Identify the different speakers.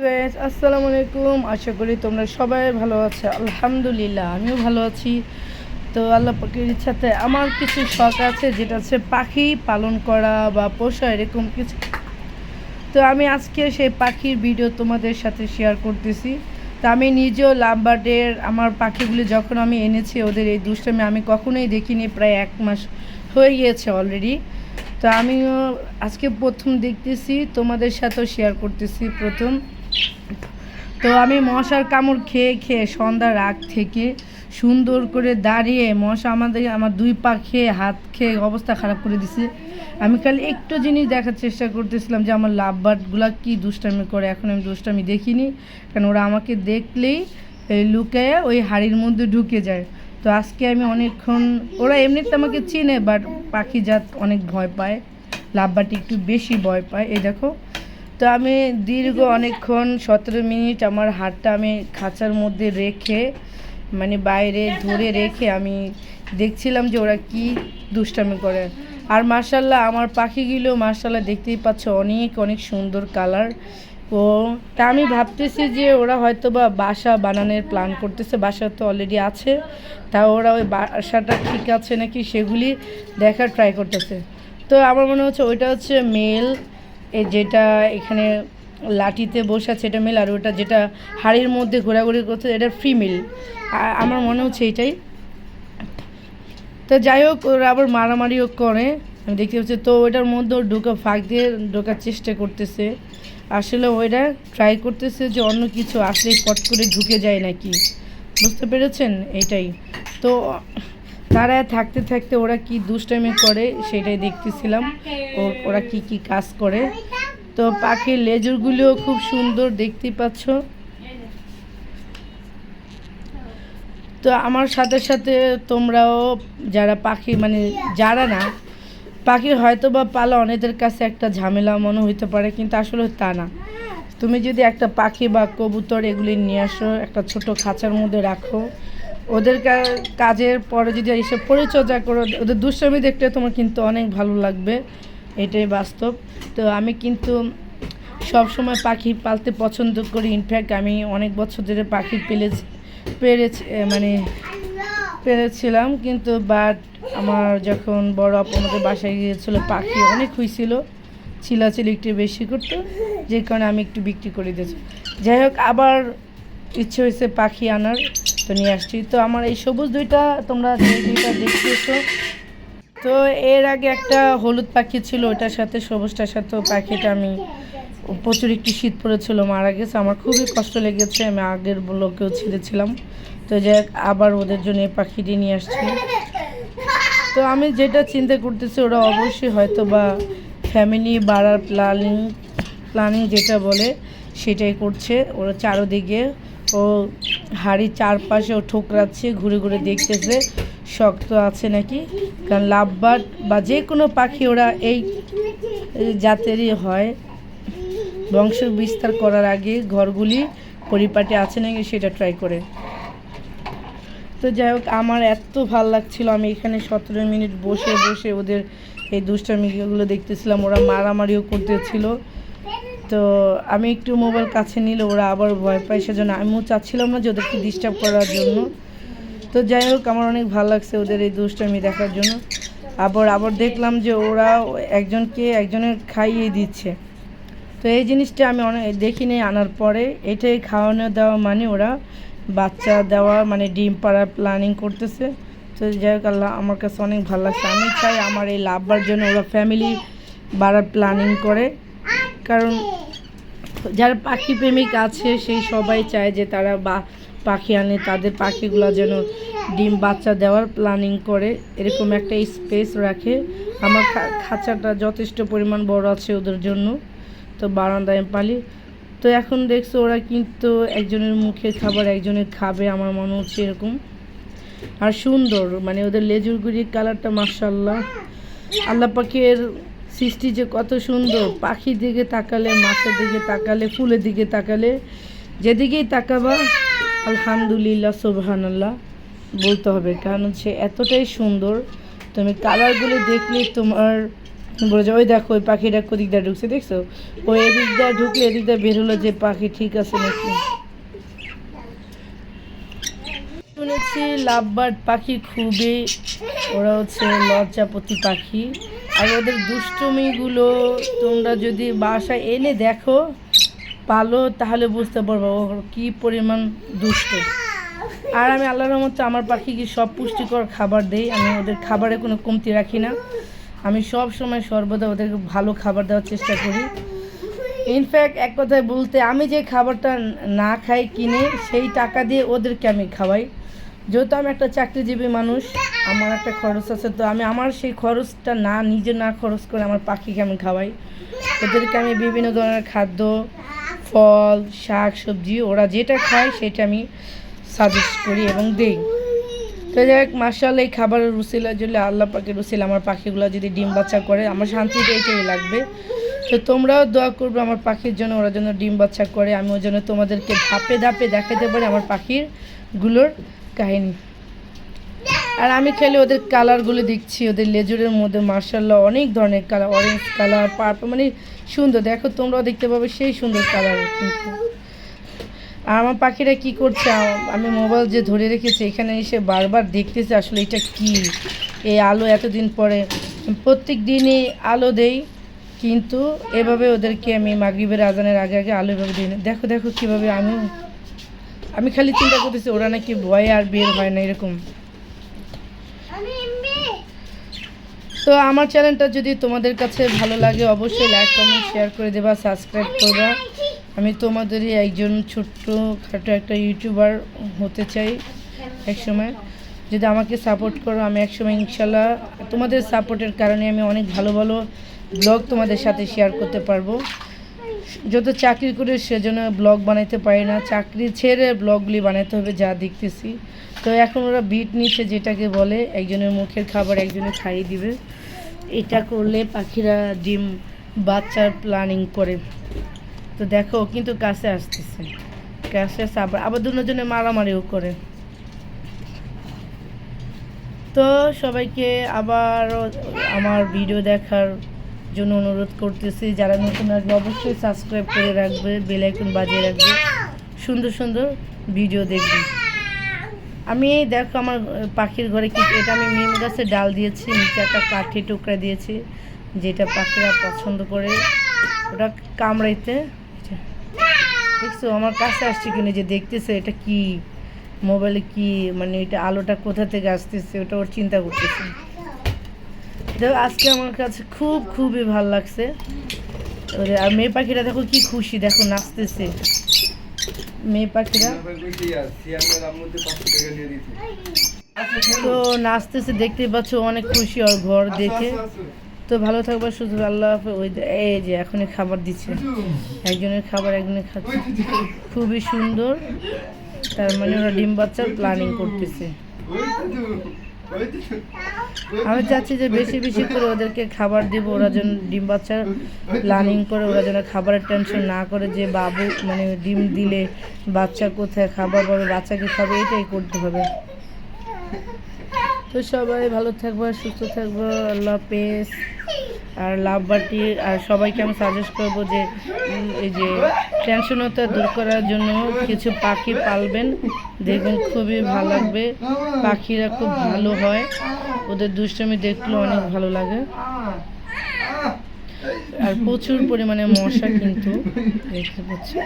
Speaker 1: Guys আসসালামু আলাইকুম। আশা করি তোমরা সবাই ভালো আছো। আলহামদুলিল্লাহ আমিও ভালো আছি। তো আল্লাহ পাকের ইচ্ছাতে আমার কিছু শখ আছে, যেটা হচ্ছে পাখি পালন করা বা পোষা, এরকম কিছু। তো আমি আজকে সেই পাখির ভিডিও তোমাদের সাথে শেয়ার করতেছি। তো আমি নিজেও লাভবার্ডের আমার পাখিগুলি যখন আমি এনেছি, ওদের এই দুষ্টামি আমি কখনোই দেখিনি, প্রায় 1 মাস হয়ে গিয়েছে অলরেডি। তো আমিও আজকে প্রথম দেখতেছি, তোমাদের সাথেও শেয়ার করতেছি প্রথম। তো আমি মশার কামড় খেয়ে খেয়ে সন্ধ্যার আগ থেকে সুন্দর করে দাঁড়িয়ে মশা আমার 2 পা খেয়ে হাত খেয়ে অবস্থা খারাপ করে দিছে। আমি খালি একটু জিনিস দেখার চেষ্টা করতেছিলাম যে আমার লাভবার্ডগুলো কী দুষ্টামি করে। এখন আমি দুষ্টামি দেখিনি, কারণ ওরা আমাকে দেখলেই লুকায় ওই হাড়ির মধ্যে ঢুকে যায়। তো আজকে আমি অনেকক্ষণ, ওরা এমনিতে আমাকে চিনে, বাট পাখি জাত অনেক ভয় পায়, লাভবার্ড একটু বেশি ভয় পায়। এই দেখো, তো আমি দীর্ঘ অনেকক্ষণ 17 মিনিট আমার হাতটা আমি খাঁচার মধ্যে রেখে, মানে বাইরে ধরে রেখে আমি দেখছিলাম যে ওরা কি দুষ্টামি করে। আর মার্শাল্লাহ আমার পাখিগুলো মার্শাল্লাহ দেখতেই পাচ্ছ, অনেক অনেক সুন্দর কালার। ও তা আমি ভাবতেছি যে ওরা হয়তো বা বাসা বানানোর প্ল্যান করতেছে, বাসা তো অলরেডি আছে, তা ওরা ওই বাসাটা ঠিক আছে নাকি সেগুলি দেখার ট্রাই করতেছে। তো আমার মনে হচ্ছে ওইটা হচ্ছে মেল, যেটা এখানে লাঠিতে বসে আছে এটা মেল, আর ওটা যেটা হাড়ির মধ্যে ঘোরাঘুরি করছে এটা ফিমেল। আমার মনে হচ্ছে এটাই। তো যাই হোক, ওরা আবার মারামারিও করে আমি দেখতে পাচ্ছি। তো ওইটার মধ্যে ফাঁক দিয়ে ঢোকার চেষ্টা করতেছে। আসলে ওইটা ট্রাই করতেছে যে অন্য কিছু আসলে ফট করে ঢুকে যায় নাকি, বুঝতে পেরেছেন? এটাই তো। তারা থাকতে থাকতে ওরা কি দুষ্টামি করে সেটাই দেখতেছিলাম, ওরা কি কি কাজ করে। তো পাখির লেজুরগুলিও খুব সুন্দর, দেখতেই পাচ্ছ। তো আমার সাথে সাথে তোমরাও যারা পাখি, মানে যারা না পাখির হয়তো বা পালা অনেকের কাছে একটা ঝামেলা মনে হইতে পারে, কিন্তু আসলে তা না। তুমি যদি একটা পাখি বা কবুতর এগুলি নিয়ে আসো, একটা ছোট খাঁচার মধ্যে রাখো, ওদের কাজের পরে যদি এসে পরিচর্যা করো, ওদের দুষ্টামি দেখতে তোমার কিন্তু অনেক ভালো লাগবে, এটাই বাস্তব। তো আমি কিন্তু সব সময় পাখি পালতে পছন্দ করি। ইনফ্যাক্ট আমি অনেক বছর ধরে পাখি পেরেছিলাম, কিন্তু বাট আমার যখন বড় আপু আমাদের বাসায় গিয়েছিলো, পাখি অনেক হয়েছিল, চিলাচিলি একটু বেশি করতো, যে কারণে আমি একটু বিক্রি করে দিয়েছি। যাই হোক, আবার ইচ্ছে হয়েছে পাখি আনার, তো নিয়ে আসছি। তো আমার এই সবুজ দুইটা তোমরা যে দুইটা দেখতেছো, তো এর আগে একটা হলুদ পাখি ছিল, ওটার সাথে সবুজটার সাথে পাখিটা আমি প্রচুর একটু শীত পড়েছিল, মারা গেছে। আমার খুবই কষ্ট লেগেছে, আমি আগের লোকেও ছেড়েছিলাম। তো যাই হোক, আবার ওদের জন্য এই পাখিটি নিয়ে আসছি। তো আমি যেটা চিন্তা করতেছি, ওরা অবশ্যই হয়তো বা ফ্যামিলি বাড়ার প্ল্যানিং যেটা বলে সেটাই করছে। ওরা চারোদিকে ও হাড়ির চারপাশে ও ঠোকরাচ্ছে, ঘুরে ঘুরে দেখতেছে শক্ত আছে নাকি। কারণ লাভবার্ড বা যে কোনো পাখি ওরা এই জাতেরই হয়, বংশ বিস্তার করার আগে ঘরগুলি পরিপাটি আছে নাকি সেটা ট্রাই করে। তো যাই হোক, আমার এত ভাল লাগছিল, আমি এখানে 17 মিনিট বসে বসে ওদের এই দুষ্টামিগুলো দেখতেছিলাম। ওরা মারামারিও করতেছিল, তো আমি একটু মোবাইল কাছে নিলে ওরা আবার ভয় পায়, সেজন্য আমিও চাচ্ছিলাম না যে ওদেরকে ডিস্টার্ব করার জন্য। তো যাই হোক, আমার অনেক ভালো লাগছে ওদের এই দুষ্টামি দেখার জন্য। আবার দেখলাম যে ওরা একজনের খাইয়ে দিচ্ছে। তো এই জিনিসটা আমি অনেক দেখিনি আনার পরে, এটাই খাওয়ানো দেওয়া মানে ওরা বাচ্চা দেওয়া, মানে ডিম পাড়ার প্ল্যানিং করতেছে। তো যাই হোক, আল্লাহ আমার কাছে অনেক ভালো লাগছে। আমি চাই আমার এই লাভবার জন্য ওরা ফ্যামিলি বাড়ার প্ল্যানিং করে, কারণ যারা পাখি প্রেমিক আছে সেই সবাই চায় যে তারা পাখি আনে, তাদের পাখিগুলো যেন ডিম বাচ্চা দেওয়ার প্ল্যানিং করে, এরকম একটা স্পেস রাখে। আমার খাঁচাটা যথেষ্ট পরিমাণ বড় আছে ওদের জন্য, তো বারান্দায় পালি। তো এখন দেখছো ওরা কিন্তু একজনের মুখে খাবার একজনের খাবে, আমার মনে হচ্ছে এরকম। আর সুন্দর, মানে ওদের লেজুরগুড়ির কালারটা মাশাআল্লাহ, আল্লাহ পাখির সৃষ্টি যে কত সুন্দর। পাখির দিকে তাকালে, মাছের দিকে তাকালে, ফুলের দিকে তাকালে, যেদিকেই তাকাবা আলহামদুলিল্লাহ সুবহানাল্লাহ বলতে হবে, কারণ হচ্ছে এতটাই সুন্দর। তুমি কালারগুলো দেখলে তোমার বলে যে ওই দেখো ওই পাখিটা কোদিক দিয়ে ঢুকছে দেখছো, ওই এদিক দিয়ে ঢুকলে এদিক দিয়ে বের হলো যে পাখি ঠিক আছে নাকি। শুনেছি লাভবার্ড পাখি খুবই, ওরা হচ্ছে লজ্জাপতি পাখি, আর ওদের দুষ্টুমিগুলো তোমরা যদি বাসায় এনে দেখো পালো তাহলে বুঝতে পারবো ও কী পরিমাণ দুষ্ট। আর আমি আল্লাহর রহমতে আমার পাখিকে সব পুষ্টিকর খাবার দেই, আমি ওদের খাবারে কোনো কমতি রাখি না, আমি সব সময় সর্বদা ওদেরকে ভালো খাবার দেওয়ার চেষ্টা করি। ইনফ্যাক্ট এক কথায় বলতে আমি যে খাবারটা না খাই কিনে সেই টাকা দিয়ে ওদেরকে আমি খাওয়াই। যেহেতু আমি একটা চাকরিজীবী মানুষ, আমার একটা খরচ আছে, তো আমি আমার সেই খরচটা নিজে না খরচ করে আমার পাখিকে আমি খাওয়াই। ওদেরকে আমি বিভিন্ন ধরনের খাদ্য, ফল, শাক সবজি ওরা যেটা খায় সেটা আমি সাজেস্ট করি এবং দিই। তো যাই হোক, মাশাআল্লাহ এই খাবারের রুচিলার জন্য আল্লাহ পাকের রুচিলা আমার পাখিগুলো যদি ডিম বাচ্চা করে আমার শান্তিটা এটাই লাগবে। তো তোমরাও দোয়া করবে আমার পাখির জন্য, ওরা যেন ডিম বাচ্চা করে, আমি ওই জন্য তোমাদেরকে ধাপে ধাপে দেখাতে পারি আমার পাখিরগুলোর কাহিনী। আর আমি খেলে ওদের কালারগুলো দেখছি, ওদের লেজুরের মধ্যে মাশাআল্লাহ অনেক ধরনের কালার, অরেঞ্জ কালার, পার্পল, মানে সুন্দর, দেখো তোমরাও দেখতে পাবে সেই সুন্দর কালার কিন্তু। আর আমার পাখিরা কি করছে, আমি মোবাইল যে ধরে রেখেছি এখানে এসে বারবার দেখতেছে আসলে এটা কি, এই আলো এতদিন পরে, প্রত্যেক দিনই আলো দেই কিন্তু এভাবে ওদেরকে আমি মাগরিবের আজানের আগে আগে আলো এভাবে দিই না। দেখো দেখো কীভাবে আমি খালি চিন্তা করতেছি ওরা নাকি ভয়ে আর বের হয় না এরকম। তো আমার চ্যানেলটা যদি তোমাদের কাছে ভালো লাগে অবশ্যই লাইক কমেন্ট শেয়ার করে দেবা, সাবস্ক্রাইব করবা। আমি তোমাদেরই একজন ছোট্টখাটো একটা ইউটিউবার হতে চাই একসময়, যদি আমাকে সাপোর্ট করো আমি একসময় ইনশাল্লাহ তোমাদের সাপোর্টের কারণে আমি অনেক ভালো ভালো ব্লগ তোমাদের সাথে শেয়ার করতে পারবো। যত চাকরি করে সেজন্য ব্লগ বানাইতে পারি না, চাকরি ছেড়ে ব্লগগুলি বানাতে হবে যা দেখতেছি। তো এখন ওরা বিট নিচ্ছে, যেটাকে বলে একজনের মুখের খাবার একজনের খাইয়ে দিবে, এটা করলে পাখিরা ডিম বাচ্চার প্ল্যানিং করে। তো দেখো কিন্তু কাছে আসতেছে, কাছে আসতে আবার দুজনে মারামারিও করে। তো সবাইকে আবার আমার ভিডিও দেখার জন্য অনুরোধ করতেছি, যারা নতুন আসবে অবশ্যই সাবস্ক্রাইব করে রাখবে, বেল আইকন বাজিয়ে রাখবে, সুন্দর সুন্দর ভিডিও দেখবে। আমি দেখো আমার পাখির ঘরে কি, এটা আমি নিম গাছের ডাল দিয়েছি, নিচে একটা কাঠি টুকরা দিয়েছি যেটা পাখিরা পছন্দ করে ওটা কামড়াইতে। দেখছো আমার কাছে আসছে কিনে যে দেখতেছে এটা কি, মোবাইলে কি, মানে এটা আলোটা কোথা থেকে আসতেছে ওটা ওর চিন্তা করতেছে। দেখো আজকে আমার কাছে খুবই ভালো লাগছে। আর মেয়ে পাখিরা দেখো কি খুশি, দেখো নাচতেছে মেয়ে পাখিরা, তো নাচতেছে দেখতে পাচ্ছ, অনেক খুশি ওর ঘর দেখে। তো ভালো থাকবে, শুধু আল্লাহ হাফেজ। ওই এই যে এখনই খাবার দিচ্ছে, একজনের খাবার একজনের খাচ্ছে, খুবই সুন্দর, তার মানে ওরা ডিম বাচ্চার প্ল্যানিং করতেছে। আমি চাচ্ছি যে বেশি বেশি করে ওদেরকে খাবার দিব, ওরা যেন ডিম বাচ্চার প্ল্যানিং করে, ওরা যেন খাবারের টেনশন না করে যে বাবু মানে ডিম দিলে বাচ্চা কোথায় খাবার পাবে, বাচ্চাকে খাবে, এটাই করতে হবে। তো সবাই ভালো থাকবো, সুস্থ থাকবো, আল্লাহ হাফেজ। আর লাভবার্ডটি আর সবাইকে আমি সাজেস্ট করবো যে এই যে টেনশনতা দূর করার জন্য কিছু পাখি পালবেন, দেখবেন খুবই ভালো লাগবে, পাখিরা খুব ভালো হয়, ওদের দুষ্টুমি দেখলেও অনেক ভালো লাগে। আর প্রচুর পরিমাণে মশা কিন্তু দেখতে পাচ্ছি।